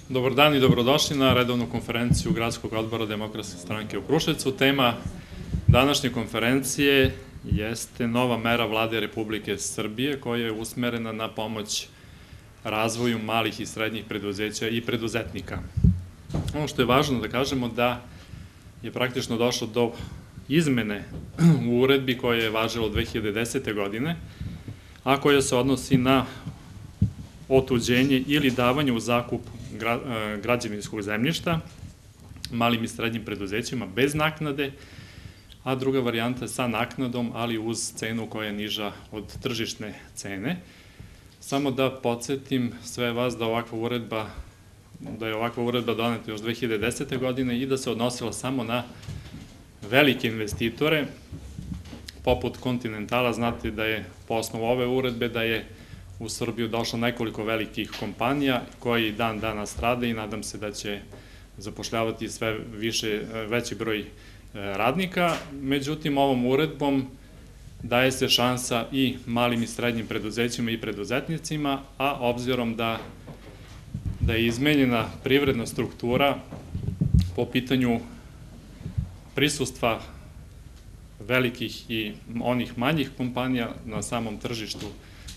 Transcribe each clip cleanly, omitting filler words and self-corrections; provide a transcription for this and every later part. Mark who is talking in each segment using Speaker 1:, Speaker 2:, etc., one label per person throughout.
Speaker 1: Dobar dan i dobrodošli na redovnu konferenciju Gradskog odbora Demokratske stranke u Kruševcu. Tema današnje konferencije jeste nova mera Vlade Republike Srbije koja je usmerena na pomoć razvoju malih i srednjih preduzeća i preduzetnika. Ono što je važno da kažemo da je praktično došlo do izmene u uredbi koja je važila od 2010. godine, a koja se odnosi na otuđenje ili davanje u zakup građevinskog zemljišta malim i srednjim preduzećima bez naknade, a druga varijanta sa naknadom, ali uz cenu koja je niža od tržišne cene. Samo da podsjetim sve vas da je ovakva uredba doneta još 2010. godine i da se odnosila samo na velike investitore, poput Kontinentala. Znate da je po osnovu ove uredbe da je u Srbiju došlo nekoliko velikih kompanija koji dan danas rade i nadam se da će zapošljavati sve veći broj radnika. Međutim, ovom uredbom daje se šansa i malim i srednjim preduzećima i preduzetnicima, a obzirom da je izmenjena privredna struktura po pitanju prisustva velikih i onih manjih kompanija na samom tržištu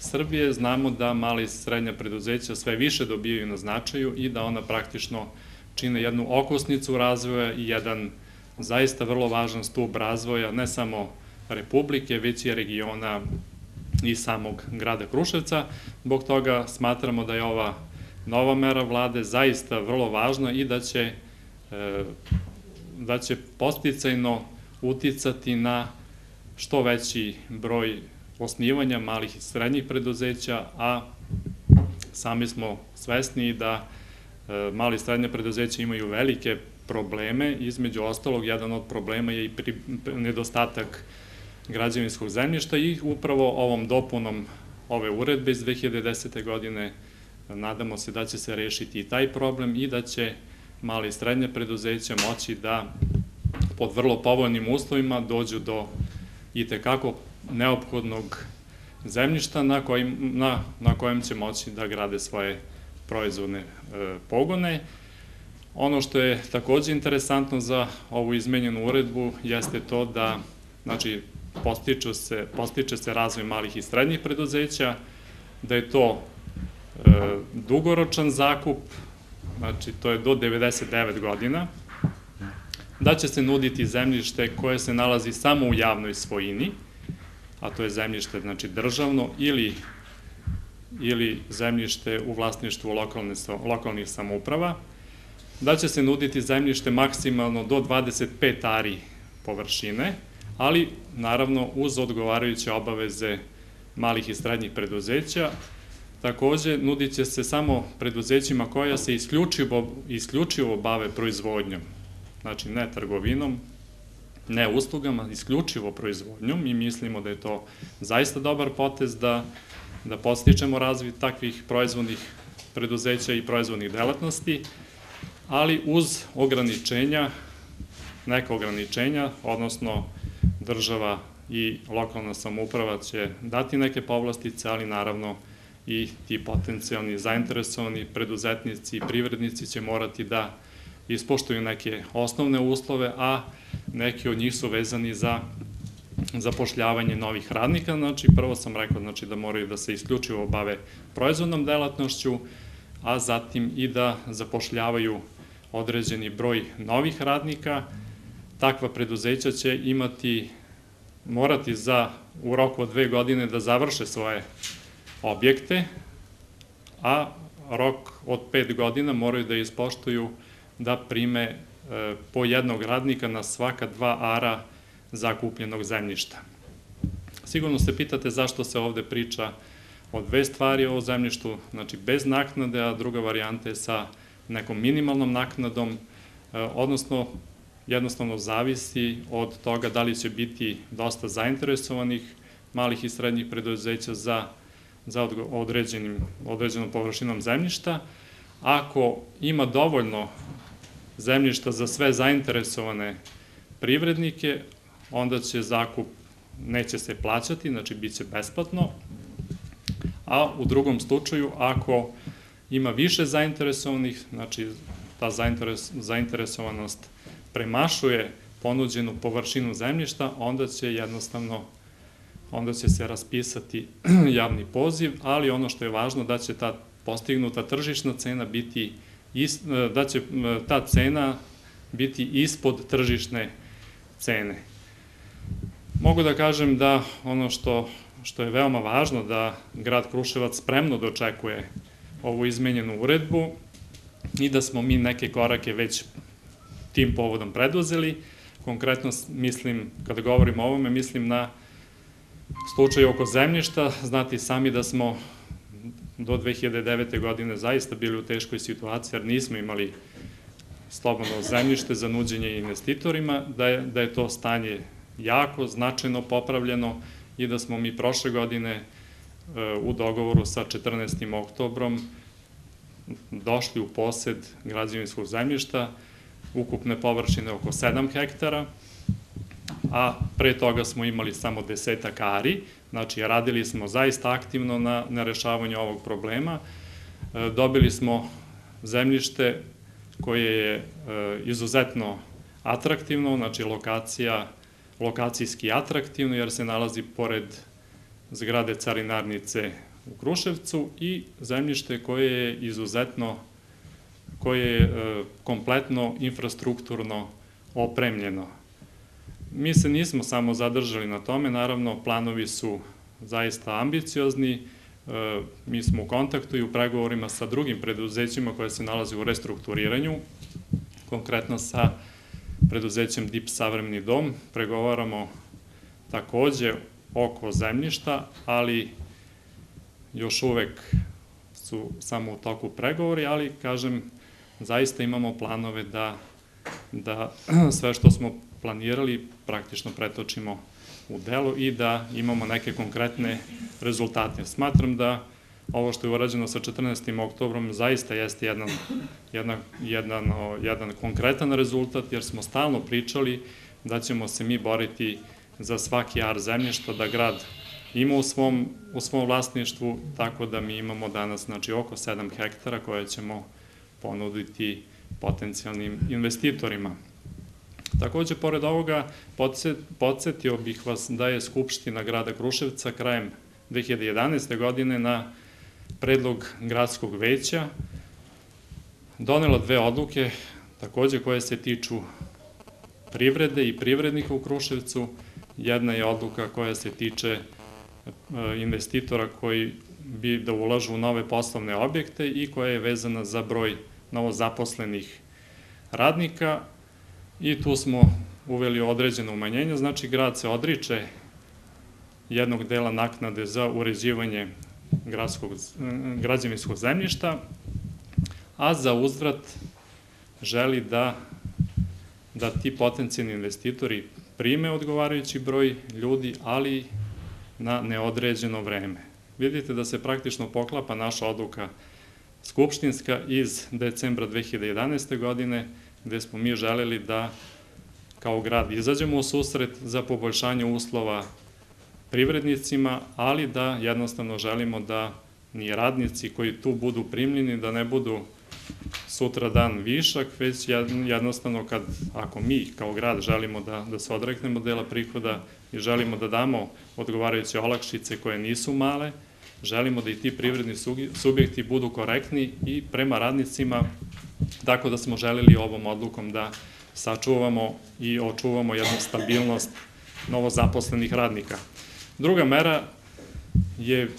Speaker 1: Srbije, znamo da mala i srednja preduzeća sve više dobijaju na značaju i da ona praktično čine jednu okosnicu razvoja i jedan zaista vrlo važan stub razvoja ne samo Republike, već i regiona i samog grada Kruševca. Zbog toga smatramo da je ova nova mera Vlade zaista vrlo važna i da će podsticajno uticati na što veći broj osnivanja malih i srednjih preduzeća, a sami smo svesni da mali i srednje preduzeća imaju velike probleme. Između ostalog, jedan od problema je i nedostatak građevinskog zemljišta i upravo ovom dopunom ove uredbe iz 2010. godine nadamo se da će se rešiti i taj problem i da će mali i srednje preduzeća moći da pod vrlo povoljnim uslovima dođu do itekako neophodnog zemljišta na kojem će moći da grade svoje proizvodne pogone. Ono što je takođe interesantno za ovu izmenjenu uredbu jeste to da postiče se razvoj malih i srednjih preduzeća, da je to dugoročan zakup, znači to je do 99 godina, da će se nuditi zemljište koje se nalazi samo u javnoj svojini, a to je zemljište državno ili zemljište u vlasništvu lokalnih samouprava, da će se nuditi zemljište maksimalno do 25 ari površine, ali naravno uz odgovarajuće obaveze malih i srednjih preduzeća. Takođe, nudit će se samo preduzećima koja se isključivo bave proizvodnjom, znači ne trgovinom, ne uslugama, isključivo proizvodnjom, i mislimo da je to zaista dobar potez da podstičemo razvoj takvih proizvodnih preduzeća i proizvodnih delatnosti, ali uz neka ograničenja, odnosno država i lokalna samouprava će dati neke povlastice, ali naravno i ti potencijalni zainteresovani preduzetnici i privrednici će morati da ispoštuju neke osnovne uslove, a neki od njih su vezani za zapošljavanje novih radnika. Znači, prvo sam rekao da moraju da se isključivo bave proizvodnom delatnošću, a zatim i da zapošljavaju određeni broj novih radnika. Takva preduzeća će morati u roku od 2 godine da završe svoje objekte, a rok od 5 godina moraju da ispoštuju da prime po jednog radnika na svaka 2 ara zakupljenog zemljišta. Sigurno se pitate zašto se ovde priča o 2 stvari o zemljištu, znači bez naknade, a druga varijanta je sa nekom minimalnom naknadom, odnosno jednostavno zavisi od toga da li će biti dosta zainteresovanih malih i srednjih preduzeća za određenom površinom zemljišta. Ako ima dovoljno zemljišta za sve zainteresovane privrednike, onda će zakup neće se plaćati, znači bit će besplatno, a u drugom slučaju, ako ima više zainteresovanih, znači ta zainteresovanost premašuje ponuđenu površinu zemljišta, onda će se raspisati javni poziv, ali ono što je važno da će ta postignuta tržišna cena biti, da će ta cena biti ispod tržišne cene. Mogu da kažem da ono što je veoma važno, da grad Kruševac spremno dočekuje ovu izmenjenu uredbu i da smo mi neke korake već tim povodom preduzeli. Konkretno mislim, kada govorim o ovome, mislim na slučaj oko zemljišta. Znate sami da smo do 2009. godine zaista bili u teškoj situaciji, jer nismo imali slobodno zemljište za nuđenje investitorima, da je to stanje jako značajno popravljeno i da smo mi prošle godine u dogovoru sa 14. oktobrom došli u posed građevinskog zemljišta, ukupne površine oko 7 hektara, a pre toga smo imali samo 10 ari, znači radili smo zaista aktivno na rešavanju ovog problema. Dobili smo zemljište koje je izuzetno atraktivno, znači lokacijski atraktivno, jer se nalazi pored zgrade carinarnice u Kruševcu i zemljište koje je izuzetno, koje je kompletno infrastrukturno opremljeno. Mi se nismo samo zadržali na tome, naravno planovi su zaista ambiciozni, mi smo u kontaktu i u pregovorima sa drugim preduzećima koje se nalaze u restrukturiranju, konkretno sa preduzećem DIP Savremeni dom, pregovaramo takođe oko zemljišta, ali još uvek su samo u toku pregovori, ali kažem, zaista imamo planove da sve što smo planirali praktično pretočimo u delo i da imamo neke konkretne rezultate. Smatram da ovo što je urađeno sa 14. oktobrom zaista jeste jedan konkretan rezultat, jer smo stalno pričali da ćemo se mi boriti za svaki ar zemljišta, da grad ima u svom vlasništvu, tako da mi imamo danas oko 7 hektara koje ćemo ponuditi potencijalnim investitorima. Takođe, pored ovoga, podsjetio bih vas da je Skupština grada Kruševca krajem 2011. godine na predlog gradskog veća donela 2 odluke, takođe koje se tiču privrede i privrednika u Kruševcu. Jedna je odluka koja se tiče investitora koji bi da ulažu u nove poslovne objekte i koja je vezana za broj novozaposlenih radnika i tu smo uveli određeno umanjenje, znači grad se odriče jednog dela naknade za uređivanje građevinskog zemljišta, a za uzvrat želi da ti potencijalni investitori prime odgovarajući broj ljudi, ali na neodređeno vreme. Vidite da se praktično poklapa naša odluka skupštinska iz decembra 2011. godine, gde smo mi želeli da kao grad izađemo u susret za poboljšanje uslova privrednicima, ali da jednostavno želimo da ni radnici koji tu budu primljeni, da ne budu sutra dan višak, već jednostavno ako mi kao grad želimo da se odreknemo dela prihoda i želimo da damo odgovarajuće olakšice koje nisu male, želimo da i ti privredni subjekti budu korektni i prema radnicima, tako da smo želeli ovom odlukom da sačuvamo i očuvamo jednu stabilnost novozaposlenih radnika. Druga mera je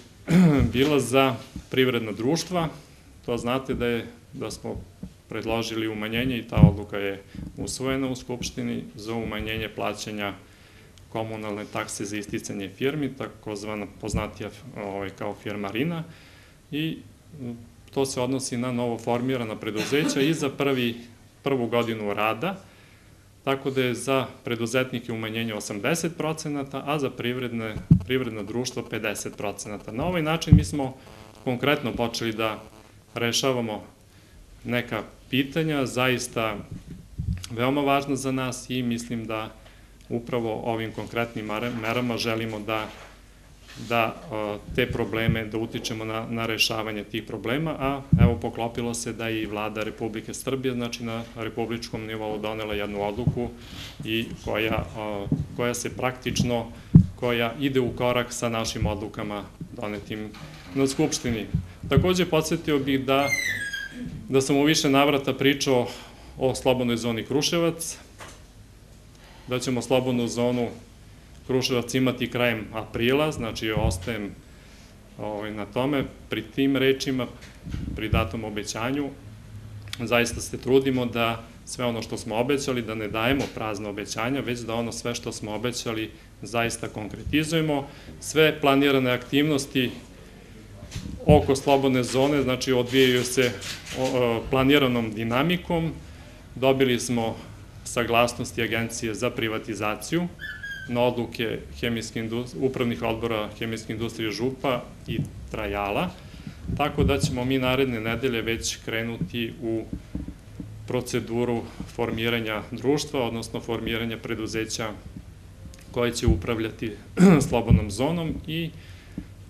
Speaker 1: bila za privredna društva. To znate da smo predložili umanjenje i ta odluka je usvojena u Skupštini za umanjenje plaćanja komunalne takse za isticanje firmi, takozvana poznatija kao firmarina, i to se odnosi na novo formirana preduzeća i za prvu godinu rada, tako da je za preduzetnike umanjenje 80%, a za privredna društva 50%. Na ovaj način mi smo konkretno počeli da rešavamo neka pitanja, zaista veoma važna za nas, i mislim da upravo ovim konkretnim merama želimo da da te probleme, da utičemo na rešavanje tih problema, a evo poklopilo se da i Vlada Republike Srbije, znači na republičkom nivou donela jednu odluku i koja se praktično, koja ide u korak sa našim odlukama donetim na Skupštini. Takođe, podsjetio bih da sam u više navrata pričao o slobodnoj zoni Kruševac, da ćemo slobodnu zonu Kruševac imati krajem aprila, znači ostajem na tome, pri tim rečima, pri datom obećanju. Zaista se trudimo da sve ono što smo obećali, da ne dajemo prazna obećanja, već da ono sve što smo obećali zaista konkretizujemo. Sve planirane aktivnosti oko slobodne zone, znači odvijaju se planiranom dinamikom. Dobili smo saglasnosti Agencije za privatizaciju na odluke upravnih odbora Hemijske industrije Župa i Trajala, tako da ćemo mi naredne nedelje već krenuti u proceduru formiranja društva, odnosno formiranja preduzeća koje će upravljati slobodnom zonom i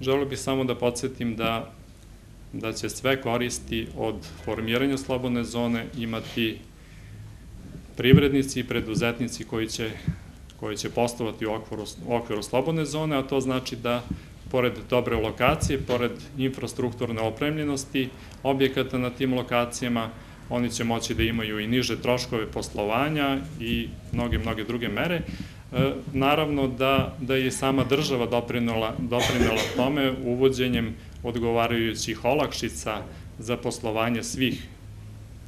Speaker 1: želeo bih samo da podsjetim da će sve koristi od formiranja slobodne zone imati privrednici i preduzetnici koji će poslovati u okviru slobodne zone, a to znači da pored dobre lokacije, pored infrastrukturne opremljenosti objekata na tim lokacijama, oni će moći da imaju i niže troškove poslovanja i mnoge druge mere. Naravno da je sama država doprinela tome uvođenjem odgovarajućih olakšica za poslovanje svih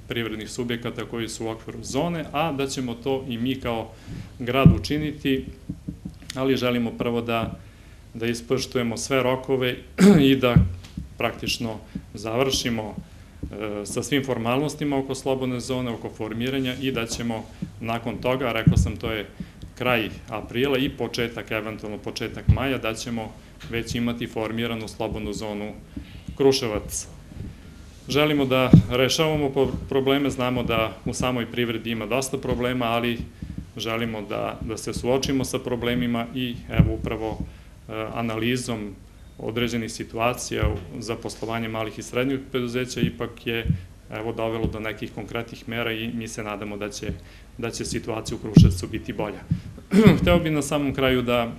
Speaker 1: privrednih subjekata koji su u okviru zone, a da ćemo to i mi kao grad učiniti, ali želimo prvo da ispoštujemo sve rokove i da praktično završimo sa svim formalnostima oko slobodne zone, oko formiranja i da ćemo nakon toga, rekao sam to je kraj aprila i eventualno početak maja, da ćemo već imati formiranu slobodnu zonu Kruševac. Želimo da rešavamo probleme, znamo da u samoj privredi ima dosta problema, ali želimo da se suočimo sa problemima i evo upravo analizom određenih situacija za poslovanje malih i srednjih preduzeća ipak je dovelo do nekih konkretnih mera i mi se nadamo da će situacija u Kruševcu biti bolja. Hteo bih na samom kraju da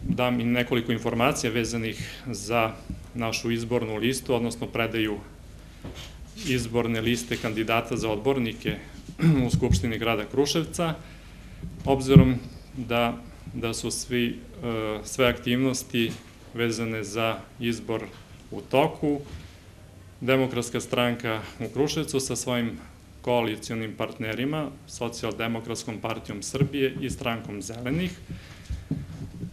Speaker 1: dam i nekoliko informacija vezanih za našu izbornu listu, odnosno predaju izborne liste kandidata za odbornike u Skupštini grada Kruševca. Obzirom da su sve aktivnosti vezane za izbor u toku, Demokratska stranka u Kruševcu sa svojim koalicijonim partnerima, Socijaldemokratskom partijom Srbije i Strankom zelenih,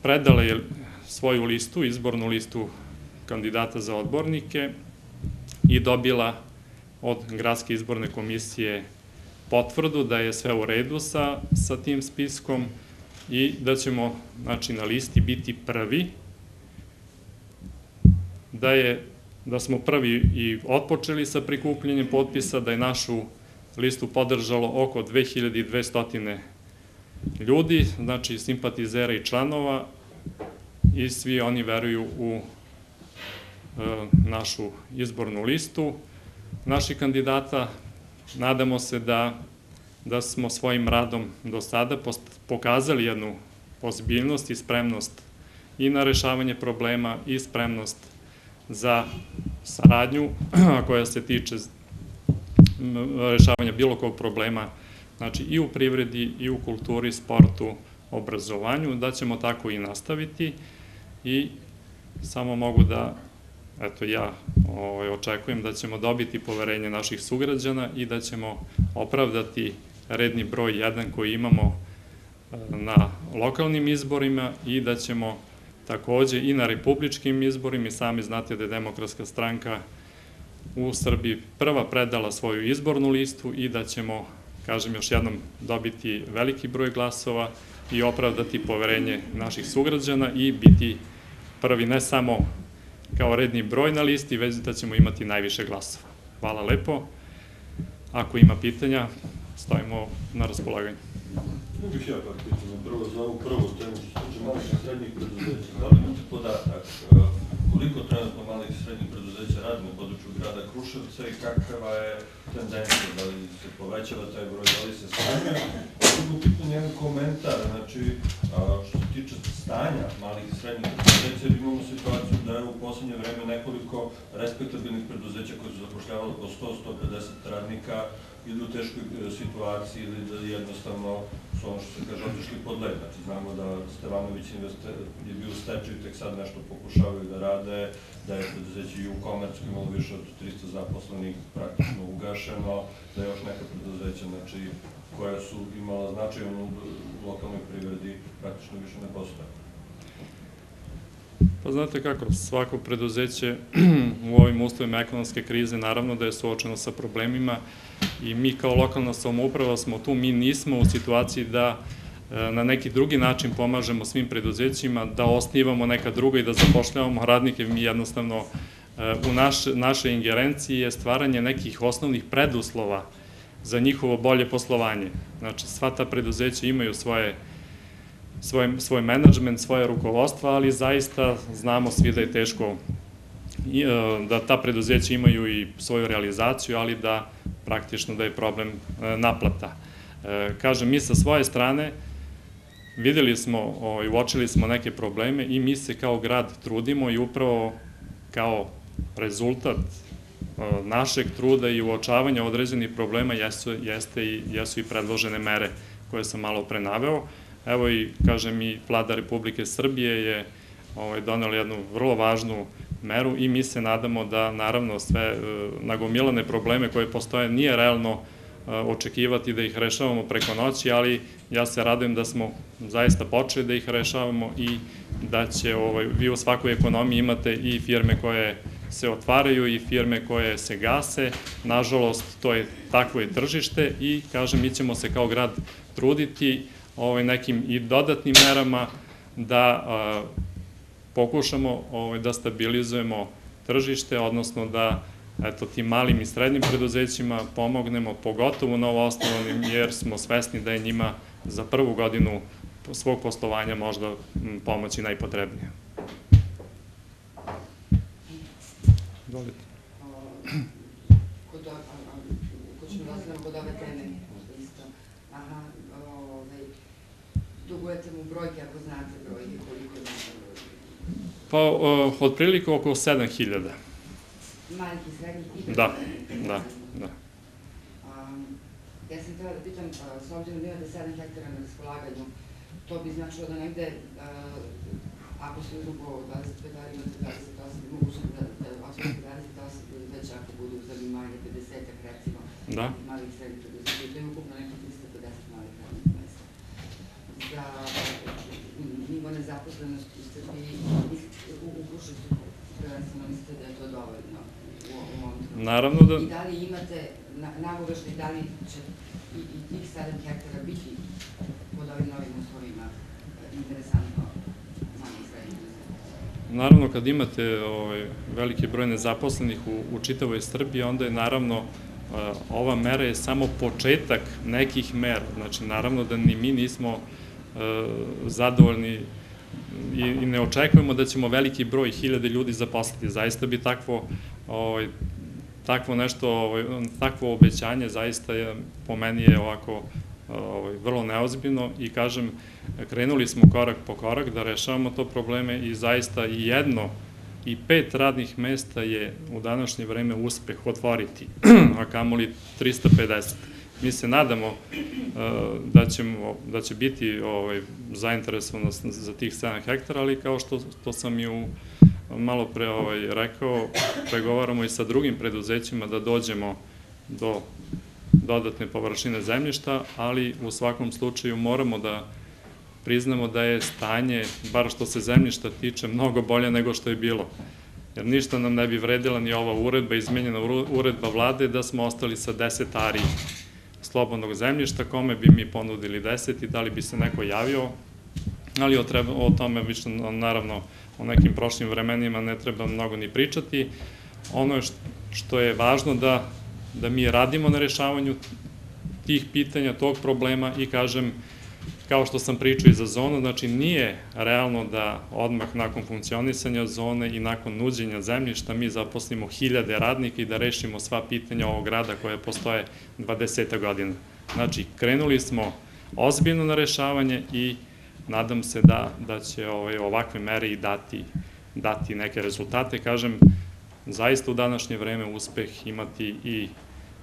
Speaker 1: predala je svoju listu, izbornu listu kandidata za odbornike i dobila od Gradske izborne komisije potvrdu da je sve u redu sa tim spiskom i da ćemo na listi biti prvi, da smo prvi i otpočeli sa prikupljanjem potpisa, da je našu listu podržalo oko 2200 ljudi, znači simpatizera i članova i svi oni veruju u našu izbornu listu naših kandidata. Nadamo se da smo svojim radom do sada pokazali jednu ozbiljnost i spremnost i na rešavanje problema i spremnost za saradnju koja se tiče rešavanja bilo kog problema, znači i u privredi, i u kulturi, sportu, obrazovanju, da ćemo tako i nastaviti i samo mogu da, ja očekujem da ćemo dobiti poverenje naših sugrađana i da ćemo opravdati redni broj 1 koji imamo na lokalnim izborima i da ćemo takođe i na republičkim izborima, i sami znate da je Demokratska stranka u Srbiji prva predala svoju izbornu listu i da ćemo, kažem još jednom, dobiti veliki broj glasova i opravdati poverenje naših sugrađana i biti prvi ne samo kao redni broj na listi, već da ćemo imati najviše glasova. Hvala lepo. Ako ima pitanja, stojimo na raspolaganju.
Speaker 2: bih ja par pitanja. Prvo za ovu prvu temu što se tiče malih i srednjih preduzeća. Da li imate podatak koliko trenutno malih i srednjih preduzeća radi na području grada Kruševca i kakva je tendencija, da li se povećava taj broj, da li se smanjuje? Drugo pitanje, jedan komentar, znači što se tiče stanja malih i srednjih preduzeća, jer imamo situaciju da je u poslednje vreme nekoliko respektabilnih preduzeća koji su zapošljavali po 100-150 radnika ili u teškoj situaciji ili da jednostavno su ono što se kaže otišli pod led. Znači znamo da Stevanović je bio u stečaju, tek sad nešto pokušavaju da rade, da je preduzeće i u Komercu imalo više od 300 zaposlenih praktično ugašeno, da je još neka preduzeća koja su imala značajnu u lokalnoj privredi praktično više ne postoje.
Speaker 1: Pa znate kako, svako preduzeće u ovim uslovima ekonomske krize naravno da je suočeno sa problemima i mi kao lokalna samouprava smo tu, mi nismo u situaciji da na neki drugi način pomažemo svim preduzećima, da osnivamo neka druga i da zapošljavamo radnike. Mi jednostavno u našoj ingerenciji je stvaranje nekih osnovnih preduslova za njihovo bolje poslovanje. Znači sva ta preduzeća imaju svoj menadžment, svoje rukovodstva, ali zaista znamo svi da je teško, da ta preduzeća imaju i svoju realizaciju, ali da praktično da je problem naplata. Kažem, mi sa svoje strane videli smo i uočili smo neke probleme i mi se kao grad trudimo i upravo kao rezultat našeg truda i uočavanja određenih problema jesu i predložene mere koje sam malo pre naveo. Evo i, kažem, i Vlada Republike Srbije je donela jednu vrlo važnu meru i mi se nadamo da, naravno, sve nagomilane probleme koje postoje nije realno očekivati da ih rešavamo preko noći, ali ja se radujem da smo zaista počeli da ih rešavamo i da će, vi u svakoj ekonomiji imate i firme koje se otvaraju i firme koje se gase. Nažalost, to je takvo je tržište i, kažem, mi ćemo se kao grad truditi nekim i dodatnim merama da pokušamo da stabilizujemo tržište, odnosno da tim malim i srednjim preduzećima pomognemo, pogotovo novoosnovanim, jer smo svesni da je njima za prvu godinu svog poslovanja možda pomoći najpotrebnija. Dovolite.
Speaker 3: Ko ćemo da ostavimo kod ove teme, možda isto. Dugujete mu brojke, ako znate brojke, koliko je?
Speaker 1: Pa, otprilike oko 7.000.
Speaker 3: Malih i srednjih i
Speaker 1: da.
Speaker 3: Ja sam htjela da pitam, s obzirom da imate 7 hektara na raspolaganju, to bi značilo da negde, ako se uzmu po 25 dana imate 28, mogućnost da osnovite 28 preduzeća ako budu uzeli manje 50-ak recimo malih i srednjih preduzeća, to je ukupno nekih 350 malih radnih mesta. Za nivo nezaposlenosti u Srbiji, u Kruševcu prvenstveno mislite da je to dovoljno u ovom trenutku? I da li imate nagoveštaj, da li će i tih 7 hektara biti pod ovim novim uslovima interesantno malih i srednjih preduzeća?
Speaker 1: Naravno, kad imate veliki broj nezaposlenih u čitavoj Srbiji, onda je naravno ova mera je samo početak nekih mera. Znači, naravno da ni mi nismo zadovoljni i ne očekujemo da ćemo veliki broj hiljade ljudi zaposliti. Zaista bi takvo nešto, takvo obećanje zaista po meni je ovako vrlo neozbiljno i, kažem, krenuli smo korak po korak da rešavamo to probleme i zaista i 1 i 5 radnih mesta je u današnje vreme uspeh otvoriti, a kamoli 350. Mi se nadamo da će biti zainteresovano za tih 7 hektara, ali kao što sam i malo pre rekao, pregovaramo i sa drugim preduzećima da dođemo do dodatne površine zemljišta, ali u svakom slučaju moramo da priznamo da je stanje, bar što se zemljišta tiče, mnogo bolje nego što je bilo. Jer ništa nam ne bi vredila ni ova uredba, izmenjena uredba vlade, da smo ostali sa 10 ari slobodnog zemljišta, kome bi mi ponudili 10 i da li bi se neko javio, ali o tome više, naravno, o nekim prošlim vremenima ne treba mnogo ni pričati. Ono što je važno da mi radimo na rešavanju tih pitanja, tog problema i, kažem, kao što sam pričao i za zonu, znači nije realno da odmah nakon funkcionisanja zone i nakon nuđenja zemljišta mi zaposlimo 1000 radnika i da rešimo sva pitanja ovog grada koje postoje 20 godina. Znači, krenuli smo ozbiljno na rešavanje i nadam se da će ovakve mere i dati neke rezultate. Kažem, zaista u današnje vreme uspeh imati i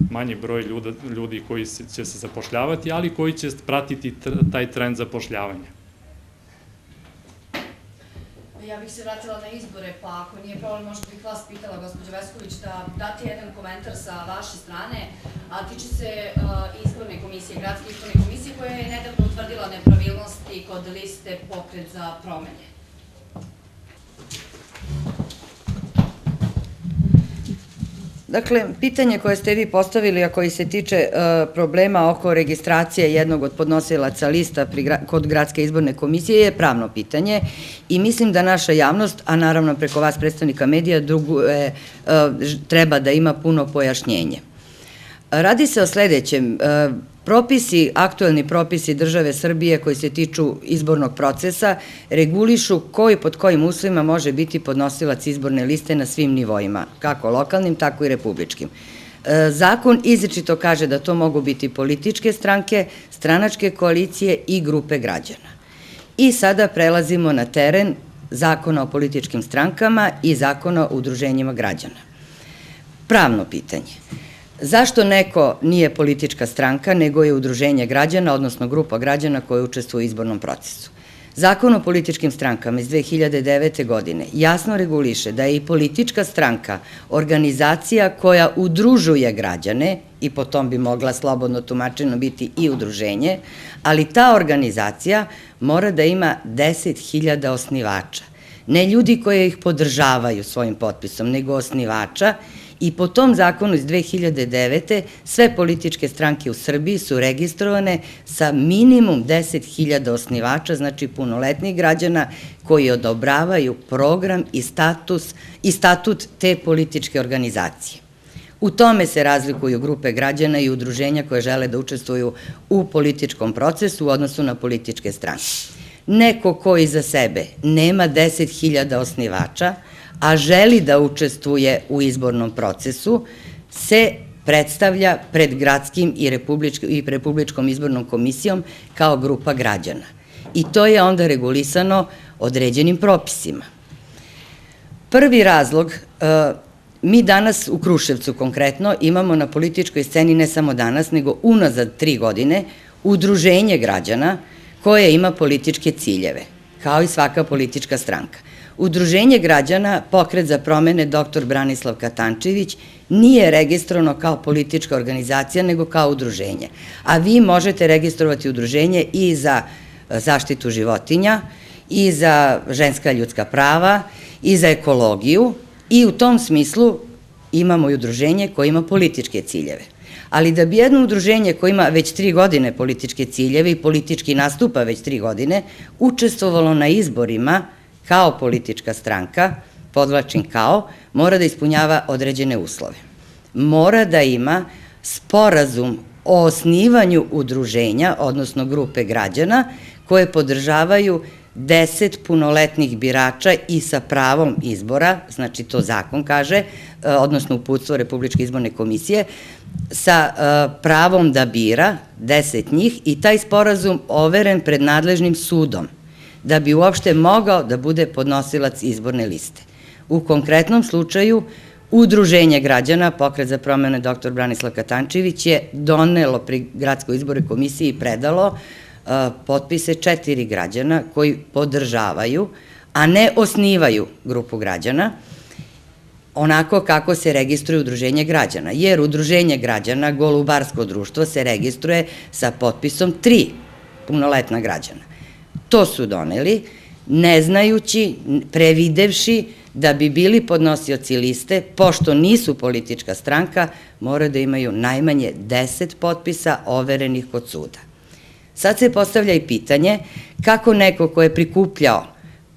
Speaker 1: manji broj ljudi koji će se zapošljavati, ali koji će pratiti taj trend zapošljavanja.
Speaker 4: Ja bih se vratila na izbore, pa ako nije problem, možda bih vas pitala, gospođo Vesković, da date jedan komentar sa vaše strane, a tiče se izborne komisije, gradske izborne komisije, koja je nedavno utvrdila nepravilnosti kod liste Pokret za promene.
Speaker 5: Dakle, pitanje koje ste vi postavili, a koji se tiče problema oko registracije jednog od podnosilaca lista kod Gradske izborne komisije je pravno pitanje i mislim da naša javnost, a naravno preko vas predstavnika medija, treba da ima puno pojašnjenje. Radi se o sledećem. Aktuelni propisi države Srbije koji se tiču izbornog procesa regulišu pod kojim uslovima može biti podnosilac izborne liste na svim nivoima, kako lokalnim, tako i republičkim. Zakon izričito kaže da to mogu biti političke stranke, stranačke koalicije i grupe građana. I sada prelazimo na teren Zakona o političkim strankama i Zakona o udruženjima građana. Pravno pitanje. Zašto neko nije politička stranka, nego je udruženje građana, odnosno grupa građana koja učestvuje u izbornom procesu? Zakon o političkim strankama iz 2009. godine jasno reguliše da je i politička stranka organizacija koja udružuje građane, i po tom bi mogla slobodno tumačeno biti i udruženje, ali ta organizacija mora da ima 10.000 osnivača. Ne ljudi koji ih podržavaju svojim potpisom, nego osnivača. I po tom zakonu iz 2009. sve političke stranke u Srbiji su registrovane sa minimum 10.000 osnivača, znači punoletnih građana koji odobravaju program i statut te političke organizacije. U tome se razlikuju grupe građana i udruženja koje žele da učestvuju u političkom procesu u odnosu na političke stranke. Neko ko iza sebe nema 10.000 osnivača, a želi da učestvuje u izbornom procesu, se predstavlja pred gradskim i republičkom izbornom komisijom kao grupa građana. I to je onda regulisano određenim propisima. Prvi razlog, mi danas u Kruševcu konkretno imamo na političkoj sceni, ne samo danas, nego unazad 3 godine, udruženje građana koje ima političke ciljeve, kao i svaka politička stranka. Udruženje građana, Pokret za promene dr. Branislav Katančević, nije registrovano kao politička organizacija, nego kao udruženje. A vi možete registrovati udruženje i za zaštitu životinja, i za ženska ljudska prava, i za ekologiju, i u tom smislu imamo i udruženje koje ima političke ciljeve. Ali da bi jedno udruženje koje ima već 3 godine političke ciljeve i politički nastupa već 3 godine, učestvovalo na izborima kao politička stranka, podvlačim kao, mora da ispunjava određene uslove. Mora da ima sporazum o osnivanju udruženja, odnosno grupe građana, koje podržavaju 10 punoletnih birača i sa pravom izbora, znači to zakon kaže, odnosno uputstvo Republičke izborne komisije, sa pravom da bira 10 njih i taj sporazum overen pred nadležnim sudom, da bi uopšte mogao da bude podnosilac izborne liste. U konkretnom slučaju, Udruženje građana, Pokret za promene dr. Branislav Katančević je donelo pri Gradskoj izbornoj komisiji i predalo potpise 4 građana koji podržavaju, a ne osnivaju grupu građana, onako kako se registruje Udruženje građana, jer Udruženje građana, Golubarsko društvo, se registruje sa potpisom 3 punoletna građana. To su doneli, ne znajući, previdevši da bi bili podnosioci liste, pošto nisu politička stranka, moraju da imaju najmanje 10 potpisa overenih kod suda. Sad se postavlja i pitanje kako neko ko je prikupljao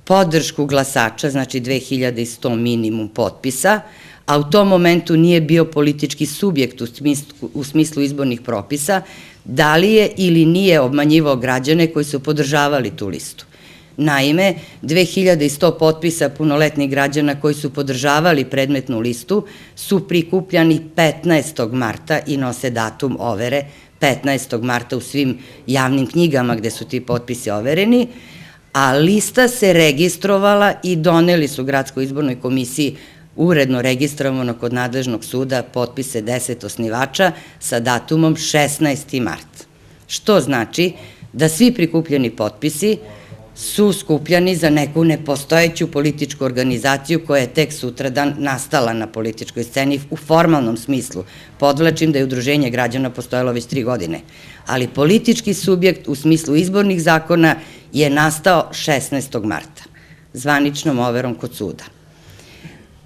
Speaker 5: podršku glasača, znači 2100 minimum potpisa, a u tom momentu nije bio politički subjekt u smislu izbornih propisa, da li je ili nije obmanjivao građane koji su podržavali tu listu. Naime, 2100 potpisa punoletnih građana koji su podržavali predmetnu listu su prikupljani 15. marta i nose datum overe 15. marta u svim javnim knjigama gde su ti potpisi overeni, a lista se registrovala i doneli su Gradskoj izbornoj komisiji uredno registrovano kod nadležnog suda potpise 10 osnivača sa datumom 16. mart. Što znači da svi prikupljeni potpisi su skupljani za neku nepostojeću političku organizaciju koja je tek sutradan nastala na političkoj sceni u formalnom smislu. Podvlačim da je udruženje građana postojalo već 3 godine, ali politički subjekt u smislu izbornih zakona je nastao 16. marta, zvaničnom overom kod suda.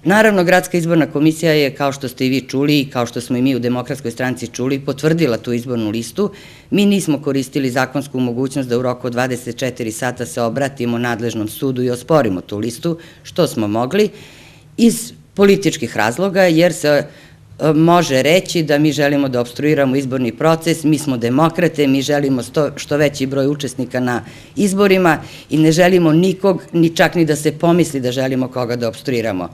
Speaker 5: Naravno, Gradska izborna komisija je, kao što ste i vi čuli i kao što smo i mi u Demokratskoj stranci čuli, potvrdila tu izbornu listu. Mi nismo koristili zakonsku mogućnost da u roku od 24 sata se obratimo nadležnom sudu i osporimo tu listu, što smo mogli, iz političkih razloga, jer se može reći da mi želimo da opstruiramo izborni proces, mi smo demokrate, mi želimo što veći broj učesnika na izborima i ne želimo nikog, ni čak ni da se pomisli da želimo koga da opstruiramo.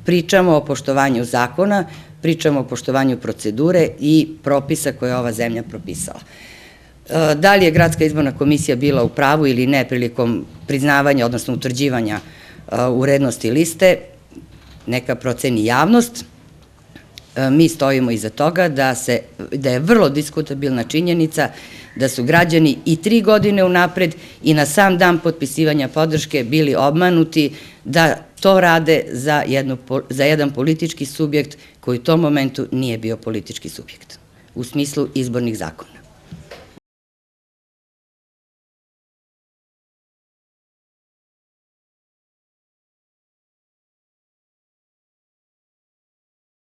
Speaker 5: Pričamo o poštovanju zakona, pričamo o poštovanju procedure i propisa koje je ova zemlja propisala. Da li je Gradska izborna komisija bila u pravu ili ne prilikom priznavanja, odnosno utvrđivanja urednosti liste, neka proceni javnost. Mi stojimo iza toga da je vrlo diskutabilna činjenica da su građani i 3 godine unapred i na sam dan potpisivanja podrške bili obmanuti da to rade za jedan politički subjekt koji u tom momentu nije bio politički subjekt u smislu izbornih zakona.